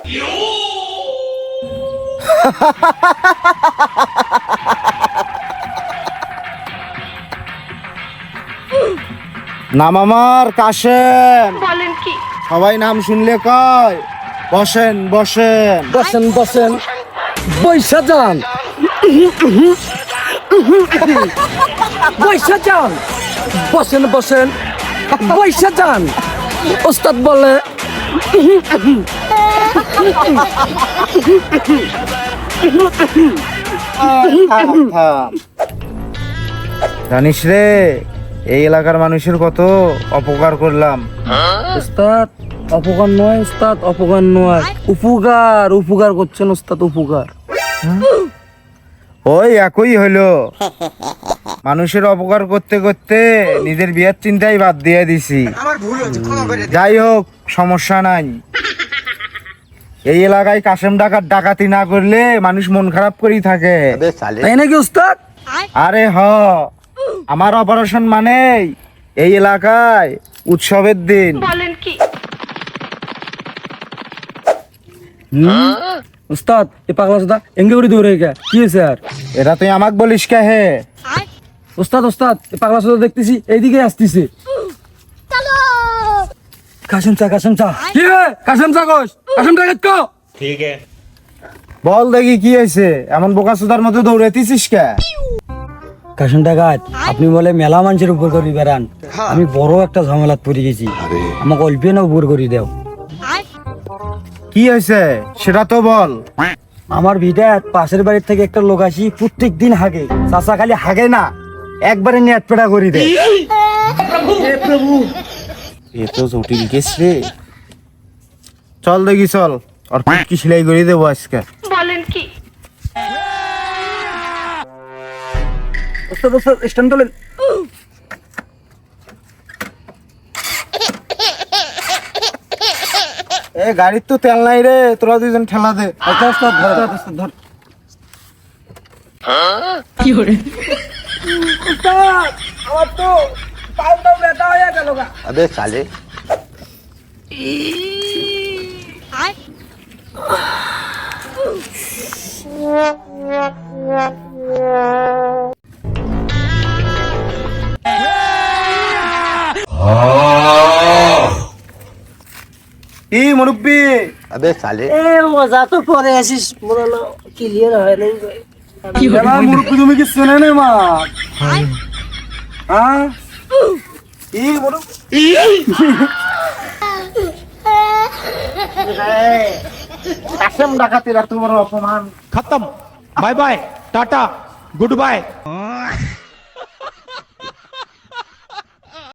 নাম আমার কাশেম। বলেন কি? সবাই নাম শুনলে কয় বসেন বসেন। বসেন বসেন, বৈশা যান, বৈশা যান, বসেন বসেন, বৈশা যান। ওস্তাদ বলে জানিস রে এই এলাকার মানুষের কত অপকার করলাম। ওস্তাদ অপকার নয়, ওস্তাদ অপকার নয়, উপকার উপকার করছেন ওস্তাদ, উপকার। ওই একই হইলো, মানুষের অপকার করতে করতে নিজের বিয়ের চিন্তাই বাদ দিয়ে দিছি। যাই হোক সমস্যা নাই। এই এলাকায় কাশেম ডাকাত ডাকাতি না করলে মানুষ মন খারাপ করেই থাকে। তাই নাকি ওস্তাদ? আরে হ, আমার অপারেশন মানে এই এলাকায় উৎসবের দিন। বলেন কি? ওস্তাদ এ পাগলা ওস্তাদ এঙ্গে করে দৌড়ে গা, কি হয়েছে আর? এটা তুই আমাকে বলিস কে হে? ওস্তাদ ওস্তাদ এ পাগলা ওস্তাদ দেখতেছি এইদিকে আসতেছে। কাশেম চা, কাশেম চা। কি রে কাশেম চা কস? কাশেম চা কো? ठीक है। বল দেখি কি হয়েছে, এমন বোকাচোদার মতো দৌড়াইতেছিস কে? কাশেম ডাকাত আপনি বলে মেলা মানুষের উপর করি বেড়ান, আমি বড় একটা ঝামেলাত পড়ে গেছি, আমাকে অল্পে না উপর করি দেও। কি হয়েছে সেটা তো বল। আমার ভিটার পাশের বাড়ির থেকে একটা লোক আসি প্রত্যেক দিন হাগে, চাচা খালি হাগে না একবারে নেট পেড়া করি দেয়। এ তো জটিল কেস রে। চল দেখি চল, আর কি সেলাই করে দেবো আজকে। বলেন কি? ওস্তাদ ওস্তাদ স্ট্যান্ড তোলেন। এ গাড়ির তো তেল নাই রে, তোরা দুজন ঠেলা দে। আচ্ছা ওস্তাদ ধর, ওস্তাদ ধর। কি করে? ওস্তাদ আমার তো পাউটা ব্যথা হয়ে গেল গা। अबे साले। ই মুরব্বি, अबे साले। এ মজা তো পরে আসিস, মনে হলো ক্লিয়ার হয় নাই। মুরব্বি তুমি কি চেনে নে মা? হ্যাঁ ই মুরব্বি, কাশেম ডাকাতের এত বড় অপমান। खत्म, bye bye, tata, good bye.